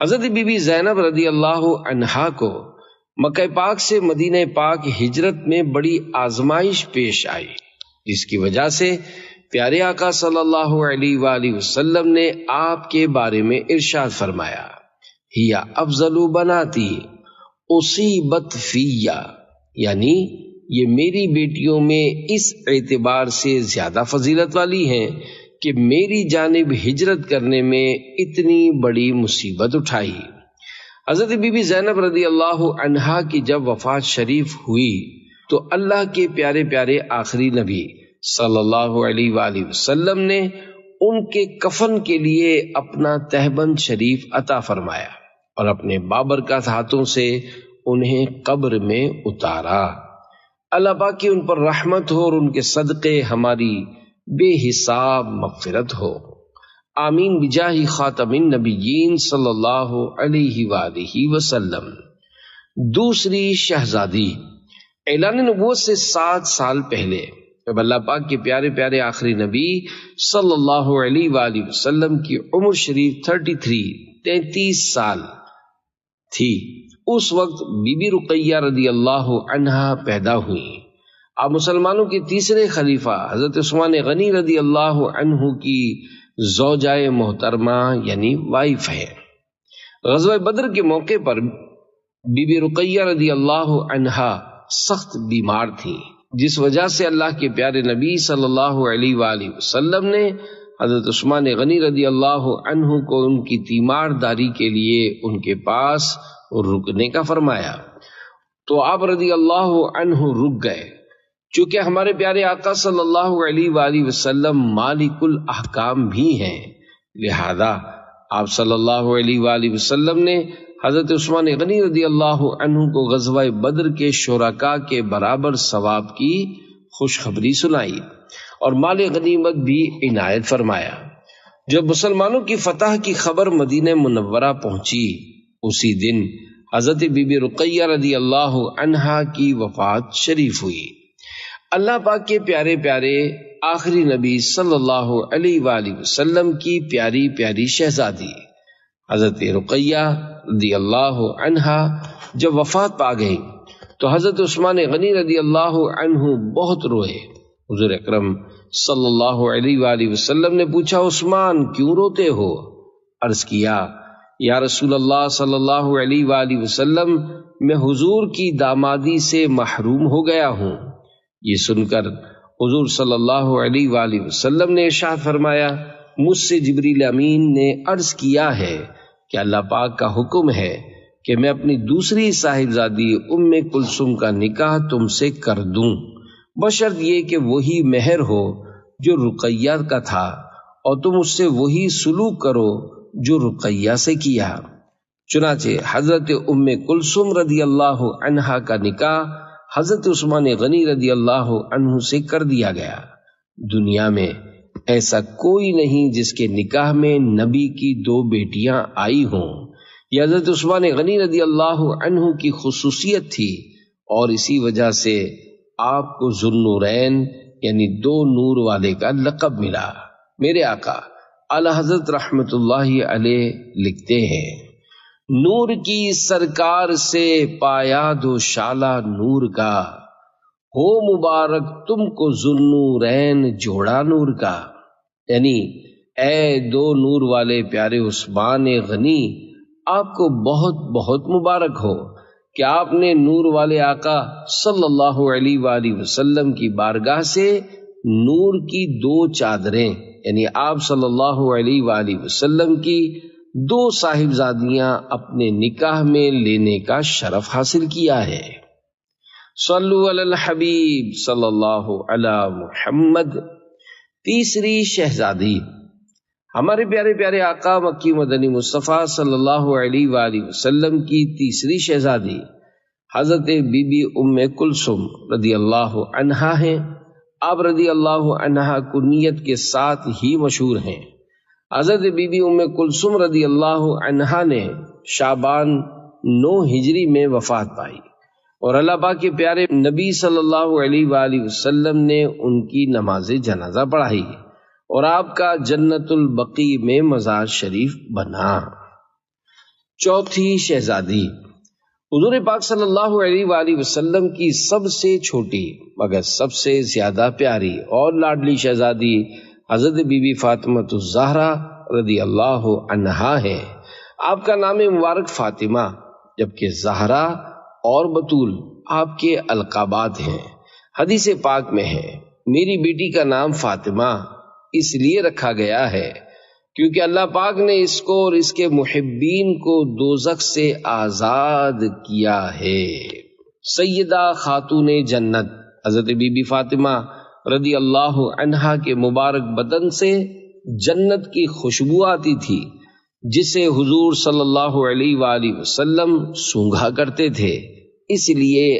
حضرت be be زینب رضی اللہ عنہا کو مکہ پاک سے مدینہ پاک ہجرت میں بڑی آزمائش پیش آئی، جس کی وجہ سے پیارے آقا صلی اللہ علیہ وآلہ وسلم نے آپ کے بارے میں ارشاد فرمایا، ہی افضل بناتی اصیبت فیہ، یعنی یہ میری بیٹیوں میں اس اعتبار سے زیادہ فضیلت والی ہیں کہ میری جانب ہجرت کرنے میں اتنی بڑی مصیبت اٹھائی۔ حضرت بی بی زینب رضی اللہ عنہا کی جب وفات شریف ہوئی تو اللہ کے پیارے پیارے آخری نبی صلی اللہ علیہ وآلہ وسلم نے ان کے کفن کے لیے اپنا تہبند شریف عطا فرمایا اور اپنے بابرکت ہاتھوں سے انہیں قبر میں اتارا۔ اللہ پاک کی ان پر رحمت ہو اور ان کے صدقے ہماری بے حساب مغفرت ہو، آمین بجاہ خاتم النبیین صلی اللہ علیہ وآلہ وسلم۔ دوسری شہزادی، اعلان نبوت سے 7 سال پہلے جب اللہ پاک کے پیارے پیارے آخری نبی صلی اللہ علیہ وآلہ وسلم کی عمر شریف 33 سال تھی، اس وقت بی بی رقیہ رضی اللہ عنہا پیدا ہوئی۔ آپ مسلمانوں کے تیسرے خلیفہ حضرت عثمان غنی رضی اللہ عنہ کی زوجائے محترمہ یعنی وائف ہے۔ غزوہ بدر کے موقع پر بی بی رقیہ رضی اللہ عنہا سخت بیمار تھی، جس وجہ سے اللہ کے پیارے نبی صلی اللہ علیہ وآلہ وسلم نے حضرت عثمان غنی رضی اللہ عنہ کو ان کی تیمار داری کے لیے ان کے پاس رکنے کا فرمایا، تو آپ رضی اللہ عنہ رک گئے۔ چونکہ ہمارے پیارے آقا صلی اللہ علیہ وآلہ وسلم مالک الاحکام بھی ہیں، لہذا آپ صلی اللہ علیہ وآلہ وسلم نے حضرت عثمان غنی رضی اللہ عنہ کو غزوہ بدر کے شرکاء کے برابر ثواب کی خوشخبری سنائی اور مال غنیمت بھی عنایت فرمایا۔ جب مسلمانوں کی فتح کی خبر مدینہ منورہ پہنچی، اسی دن حضرت بی بی رقیہ رضی اللہ عنہا کی وفات شریف ہوئی۔ اللہ پاک کے پیارے پیارے آخری نبی صلی اللہ علیہ وآلہ وسلم کی پیاری پیاری شہزادی حضرت رقیہ رضی اللہ عنہا جب وفات پا گئی تو حضرت عثمان غنی رضی اللہ عنہ بہت روئے۔ حضور اکرم صلی اللہ علیہ وآلہ وسلم نے پوچھا، عثمان کیوں روتے ہو؟ عرض کیا، یا رسول اللہ صلی اللہ علیہ وآلہ وسلم، میں حضور کی دامادی سے محروم ہو گیا ہوں۔ یہ سن کر حضور صلی اللہ علیہ وآلہ وسلم نے ارشاد فرمایا، مجھ سے جبریل امین نے عرض کیا ہے کہ اللہ پاک کا حکم ہے کہ میں اپنی دوسری صاحبزادی ام کلثوم کا نکاح تم سے کر دوں، بشرط یہ کہ وہی مہر ہو جو رقیہ کا تھا اور تم اس سے وہی سلوک کرو جو رقیہ سے کیا۔ چنانچہ حضرت ام کلثوم رضی اللہ عنہا کا نکاح حضرت عثمان غنی رضی اللہ عنہ سے کر دیا گیا۔ دنیا میں ایسا کوئی نہیں جس کے نکاح میں نبی کی 2 بیٹیاں آئی ہوں۔ یہ حضرت عثمان غنی رضی اللہ عنہ کی خصوصیت تھی اور اسی وجہ سے آپ کو ذوالنورین یعنی 2 نور والے کا لقب ملا۔ میرے آقا اعلی حضرت رحمت اللہ علیہ لکھتے ہیں، نور کی سرکار سے پایا دو شالہ نور کا، ہو مبارک تم کو ذوالنورین جوڑا نور کا، یعنی اے 2 نور والے پیارے عثمان غنی، آپ کو بہت بہت مبارک ہو کہ آپ نے نور والے آقا صلی اللہ علیہ وآلہ وسلم کی بارگاہ سے نور کی 2 چادریں یعنی آپ صلی اللہ علیہ وآلہ وسلم کی 2 صاحبزادیاں اپنے نکاح میں لینے کا شرف حاصل کیا ہے۔ صلو علی الحبیب صلی اللہ علی محمد۔ تیسری شہزادی، ہمارے پیارے پیارے آقا مکی مدنی مصطفیٰ صلی اللہ علیہ وآلہ وسلم کی تیسری شہزادی حضرت بی بی ام کلثوم رضی اللہ عنہا ہیں۔ آپ رضی اللہ عنہا کنیت کے ساتھ ہی مشہور ہیں۔ حضرت بی بی ام کلثوم رضی اللہ عنہا نے شعبان 9 ہجری میں وفات پائی اور اللہ پاک کے پیارے نبی صلی اللہ علیہ وآلہ وسلم نے ان کی نماز جنازہ پڑھائی اور آپ کا جنت البقیع میں مزار شریف بنا۔ چوتھی شہزادی حضور پاک صلی اللہ علیہ وآلہ وسلم کی سب سے چھوٹی مگر سب سے زیادہ پیاری اور لاڈلی شہزادی حضرت بی بی فاطمہ الزہرا رضی اللہ عنہا ہے۔ آپ کا نام مبارک فاطمہ جبکہ زہرا اور بطول آپ کے القابات ہیں۔ حدیث پاک میں ہے، میری بیٹی کا نام فاطمہ اس لیے رکھا گیا ہے کیونکہ اللہ پاک نے اس کو اور اس کے محبین کو دوزخ سے آزاد کیا ہے۔ سیدہ خاتون جنت حضرت بی بی فاطمہ رضی اللہ عنہا کے مبارک بدن سے جنت کی خوشبو آتی تھی جسے حضور صلی اللہ علیہ وآلہ وسلم سونگھا کرتے تھے، اس لیے